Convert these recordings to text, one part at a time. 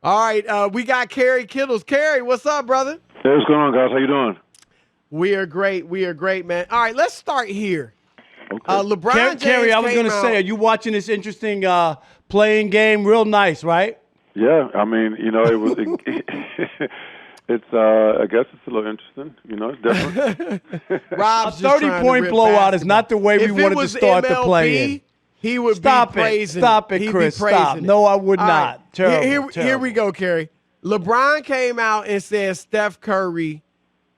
All right, we got Kerry Kittles. Kerry, what's up, brother? Hey, what's going on, guys? How you doing? We are great. We are great, man. All right, let's start here. Okay. LeBron James Kerry, I was going to say, are you watching this interesting playing game? Real nice, right? Yeah, I mean, it was. It's. I guess it's a little interesting. It's different. Rob's A just trying to 30-point rip blowout basketball. is not the way we If it wanted to was start the MLB, play-in. He would Stop be praising Stop it. it, He'd Chris. be praising Stop. it. No, I would All not. right. Terrible, Here we go, Kerry. LeBron came out and said Steph Curry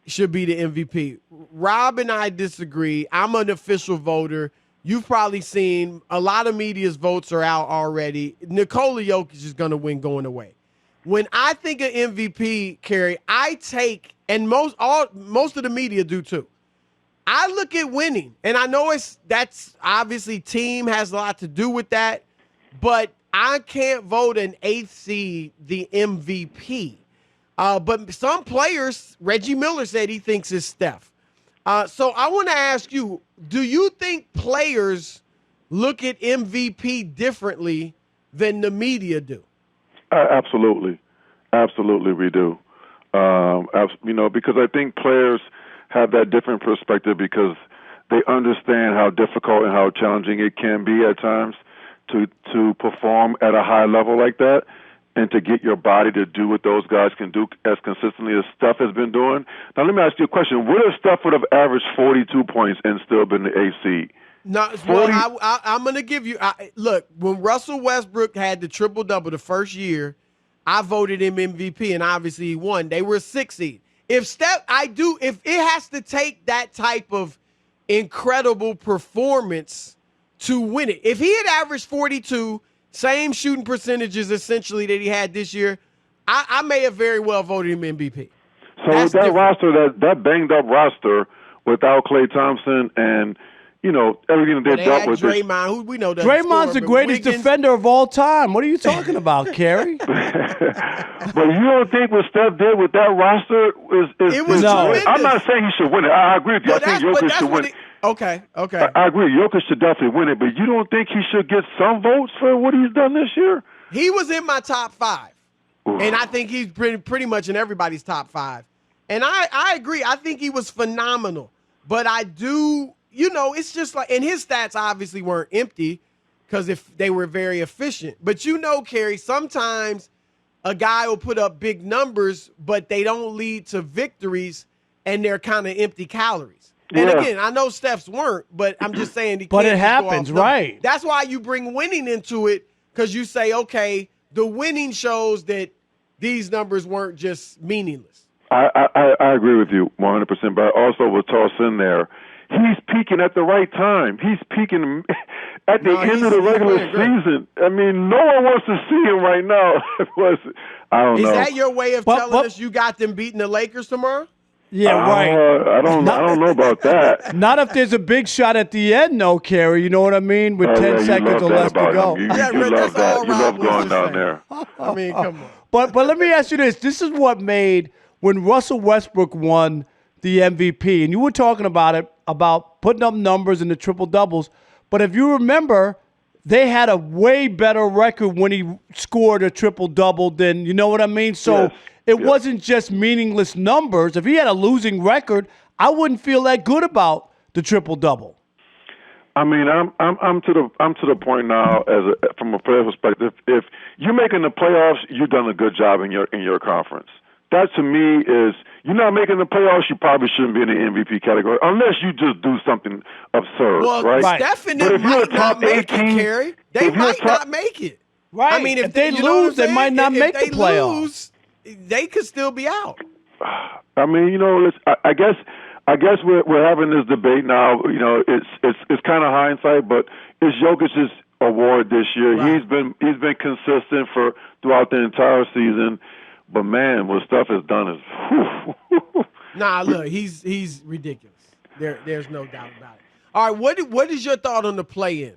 should be the MVP. Rob and I disagree. I'm an official voter. You've probably seen a lot of media's votes are out already. Nikola Jokic is going to win going away. When I think of MVP, Kerry, I take, and most of the media do too, I look at winning. And I know that's obviously team has a lot to do with that, but I can't vote an eighth seed the MVP. But some players, Reggie Miller said he thinks it's Steph. So I want to ask you, do you think players look at MVP differently than the media do? Absolutely. Absolutely, we do. Because I think players have that different perspective because they understand how difficult and how challenging it can be at times to perform at a high level like that and to get your body to do what those guys can do as consistently as Steph has been doing. Now, let me ask you a question. What if Steph would have averaged 42 points and still been the AC? No, well, I'm going to give you look, when Russell Westbrook had the triple-double the first year, I voted him MVP, and obviously he won. They were a 6 seed. If it has to take that type of incredible performance to win it. If he had averaged 42, same shooting percentages essentially that he had this year, I may have very well voted him MVP. So that's that different. Roster, that banged up roster without Klay Thompson and everything they dealt with. Draymond, who we know that. Draymond's the greatest defender of all time. What are you talking about, Kerry? But you don't think what Steph did with that roster is no. I'm not saying he should win it. I agree with you. I think Jokic should win it. Okay. I agree. Jokic should definitely win it, but you don't think he should get some votes for what he's done this year? He was in my top 5. Oof. And I think he's pretty much in everybody's top 5. And I agree. I think he was phenomenal. But I do, it's just like, and his stats obviously weren't empty because if they were very efficient. But Kerry, sometimes a guy will put up big numbers, but they don't lead to victories, and they're kind of empty calories. And again, I know Steph's weren't, but I'm just saying. But it happens, right? That's why you bring winning into it, because you say, okay, the winning shows that these numbers weren't just meaningless. I agree with you 100%, but I also will toss in there, he's peaking at the right time. He's peaking at the end of the regular season. I mean, no one wants to see him right now. I don't know. Is that your way of telling us you got them beating the Lakers tomorrow? Yeah, right. I don't know about that. Not if there's a big shot at the end, no, Kerry. You know what I mean? With 10 seconds or less to go. You love that. You love going down there. I mean, come on. But let me ask you this. This is what made when Russell Westbrook won the MVP, and you were talking about it, about putting up numbers in the triple-doubles. But if you remember, they had a way better record when he scored a triple-double than, you know what I mean? So it wasn't just meaningless numbers. If he had a losing record, I wouldn't feel that good about the triple-double. I mean, I'm to the point now from a player perspective. If you're making the playoffs, you've done a good job in your conference. That to me is, you're not making the playoffs, you probably shouldn't be in the MVP category unless you just do something absurd, right? Well, Steph and them might not make it, Kerry. They might not make it. Right. I mean, if they lose, they might not make the playoffs. They could still be out. I mean, I guess we're having this debate now. It's kind of hindsight, but it's Jokic's award this year. Right. He's been consistent throughout the entire season. But man, what Steph has done is. Nah, look, he's ridiculous. There's no doubt about it. All right, what is your thought on the play-in?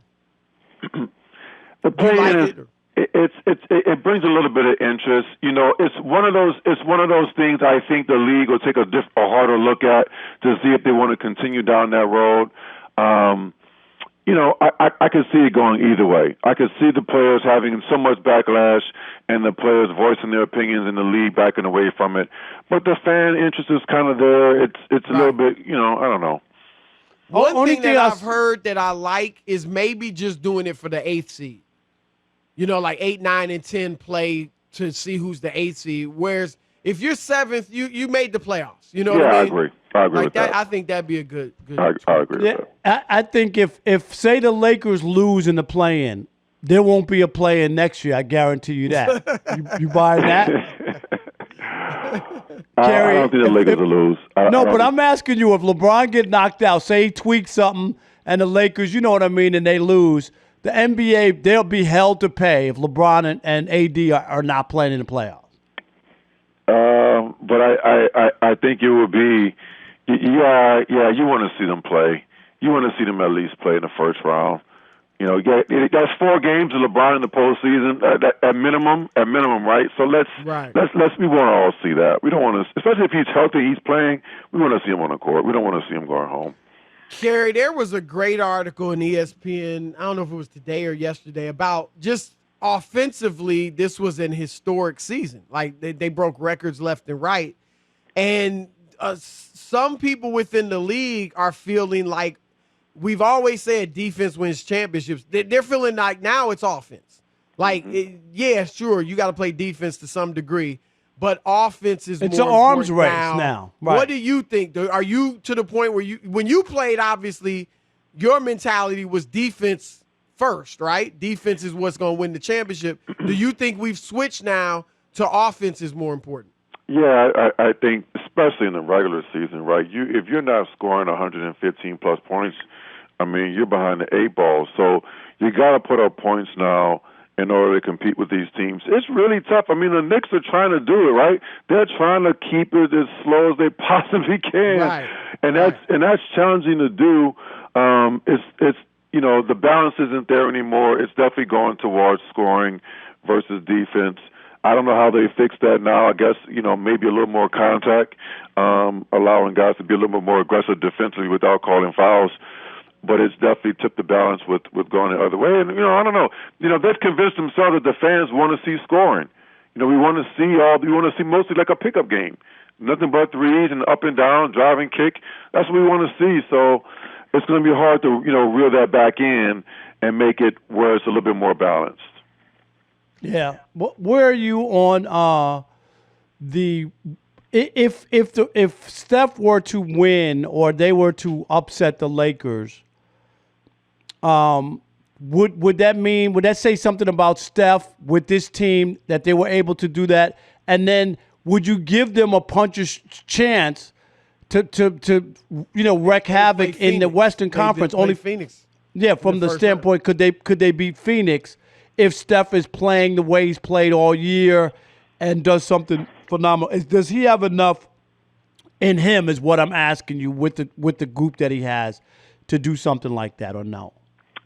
The play-in it brings a little bit of interest. It's one of those things. I think the league will take a harder look at to see if they want to continue down that road. I could see it going either way. I could see the players having so much backlash and the players voicing their opinions and the league backing away from it. But the fan interest is kind of there. It's a little bit, I don't know. One thing that I've heard that I like is maybe just doing it for the 8th seed. Like 8, 9, and 10 play to see who's the 8th seed. Whereas if you're 7th, you made the playoffs. You know what I mean? I agree. I agree with that. I think that'd be a good. I agree with that. I think if say the Lakers lose in the play-in, there won't be a play-in next year. I guarantee you that. you buying that? Kerry, I don't think the Lakers will lose. But I'm asking you, if LeBron get knocked out, say he tweaks something, and the Lakers, you know what I mean, and they lose, the NBA, they'll be held to pay if LeBron and AD are not playing in the playoffs. But I think it would be, you want to see them play. You want to see them at least play in the first round. That's 4 games of LeBron in the postseason at minimum, right? So we want to all see that. We don't want to, especially if he's healthy, he's playing. We want to see him on the court. We don't want to see him going home. Kerry, there was a great article in ESPN, I don't know if it was today or yesterday, about just offensively, this was an historic season. Like, they broke records left and right. And some people within the league are feeling like, we've always said defense wins championships. They're feeling like now it's offense. Like, sure, you got to play defense to some degree, but offense is it's more an arms important race now. Right. What do you think? Are you to the point where when you played, obviously, your mentality was defense first, right? Defense is what's going to win the championship. Do you think we've switched now to offense is more important? Yeah, I think, especially in the regular season, right? If you're not scoring 115-plus points, I mean, you're behind the 8 ball. So you got to put up points now in order to compete with these teams. It's really tough. I mean, the Knicks are trying to do it, right? They're trying to keep it as slow as they possibly can, right. And that's challenging to do. It's the balance isn't there anymore. It's definitely going towards scoring versus defense. I don't know how they fix that now. I guess, maybe a little more contact, allowing guys to be a little bit more aggressive defensively without calling fouls. But it's definitely tipped the balance with going the other way. And, I don't know. They've convinced themselves that the fans want to see scoring. We want to see mostly like a pickup game. Nothing but threes and up and down, driving kick. That's what we want to see. So it's going to be hard to, reel that back in and make it where it's a little bit more balanced. Yeah. Where are you on if Steph were to win or they were to upset the Lakers, would that say something about Steph with this team that they were able to do that? And then would you give them a puncher's chance to wreak havoc in the Western Conference? Only Phoenix. Yeah, from the standpoint, could they beat Phoenix if Steph is playing the way he's played all year and does something phenomenal? Does he have enough in him is what I'm asking you with the group that he has to do something like that or no?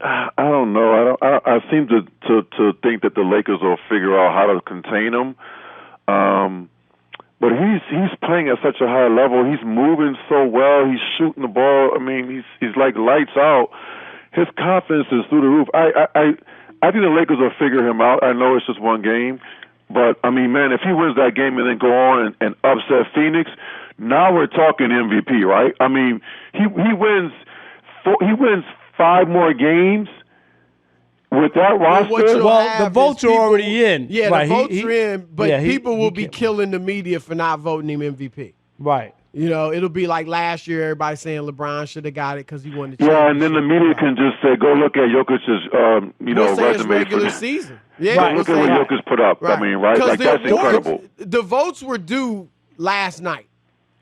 I don't know. I seem to think that the Lakers will figure out how to contain him. But he's playing at such a high level. He's moving so well. He's shooting the ball. I mean, he's like lights out. His confidence is through the roof. I think the Lakers will figure him out. I know it's just one game, but I mean, man, if he wins that game and then go on and upset Phoenix, now we're talking MVP, right? I mean, he wins 5 more games with that roster. Well, the votes are already in. Yeah, right. The votes are in, but people will be killing the media for not voting him MVP. Right. It'll be like last year, everybody saying LeBron should have got it because he won the championship. Yeah, and then the media can just say, go look at Jokic's, resume. Regular season. Yeah, right. Look at what Jokic put up. Right. I mean, right? Like, that's incredible. The votes were due last night.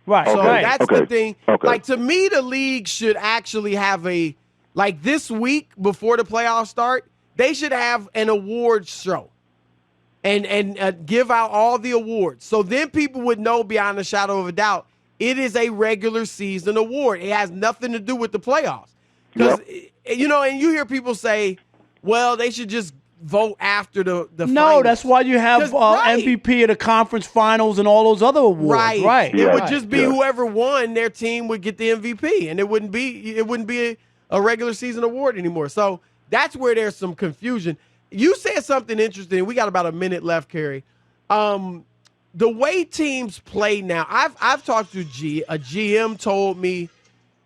Right. So that's the thing. Okay. Like, to me, the league should actually have this week before the playoffs start, they should have an awards show and give out all the awards. So then people would know beyond a shadow of a doubt, it is a regular season award. It has nothing to do with the playoffs. Because, and you hear people say, well, they should just vote after the No, finals. that's why you have MVP of the conference finals and all those other awards. Right. It would just be whoever won, their team would get the MVP. And it wouldn't be a regular season award anymore. So that's where there's some confusion. You said something interesting. We got about a minute left, Kerry. The way teams play now, I've talked to a GM told me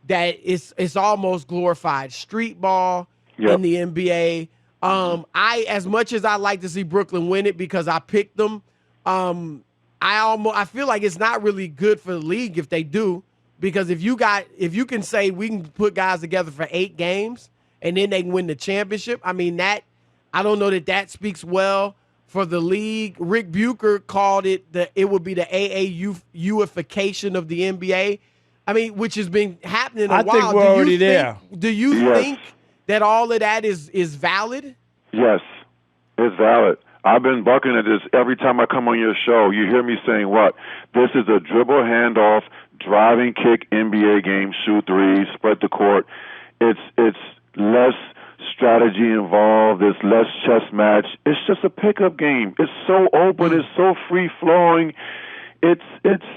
that it's almost glorified street ball in the NBA. As much as I like to see Brooklyn win it because I picked them, I feel like it's not really good for the league if they do, because if you can say we can put guys together for 8 games and then they can win the championship, I mean I don't know that speaks well for the league. Rick Bucher called it it would be the AAU-ification of the NBA. I mean, which has been happening a while. I think we're already there. Do you think that all of that is valid? Yes, it's valid. I've been bucking at this every time I come on your show. You hear me saying what? This is a dribble handoff, driving kick NBA game, shoot threes, spread the court. It's less strategy involved. There's less chess match. It's just a pickup game. It's so open. It's so free flowing. It's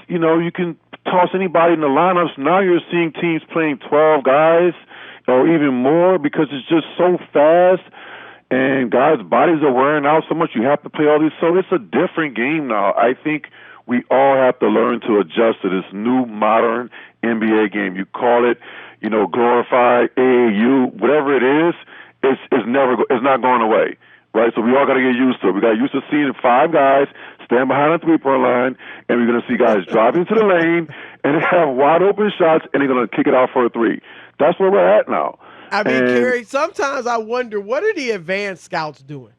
you can toss anybody in the lineups. Now you're seeing teams playing 12 guys or even more because it's just so fast. And guys' bodies are wearing out so much. You have to play all these. So it's a different game now. I think we all have to learn to adjust to this new modern NBA game. You call it, glorified AAU, whatever it is. It's not going away, right? So we all got to get used to it. We got used to seeing 5 guys stand behind the 3-point line, and we're going to see guys driving to the lane and they have wide open shots, and they're going to kick it out for a 3. That's where we're at now. I mean, Kerry, sometimes I wonder, what are the advanced scouts doing?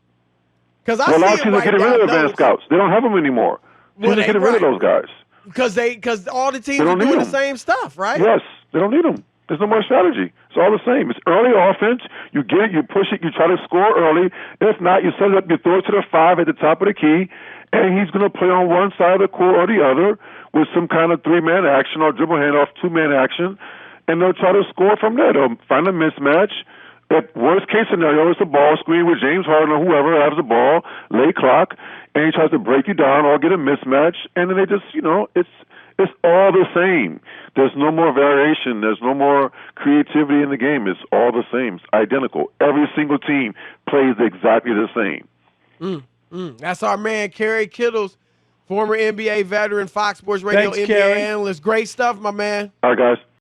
Because a lot of teams are getting rid of advanced scouts. They don't have them anymore. Teams are getting rid of those guys. Because all the teams are doing the same stuff, right? Yes, they don't need them. There's no more strategy. It's all the same. It's early offense. You get it, you push it, you try to score early. If not, you set it up, you throw it to the 5 at the top of the key, and he's going to play on one side of the court or the other with some kind of 3-man action or dribble handoff, 2-man action, and they'll try to score from there. They'll find a mismatch. At worst case scenario, it's a ball screen with James Harden or whoever has the ball, late clock, and he tries to break you down or get a mismatch, and then they just, it's all the same. There's no more variation. There's no more creativity in the game. It's all the same. It's identical. Every single team plays exactly the same. That's our man, Kerry Kittles, former NBA veteran, Fox Sports Radio Thanks, NBA Kerry. analyst. Great stuff, my man. All right, guys.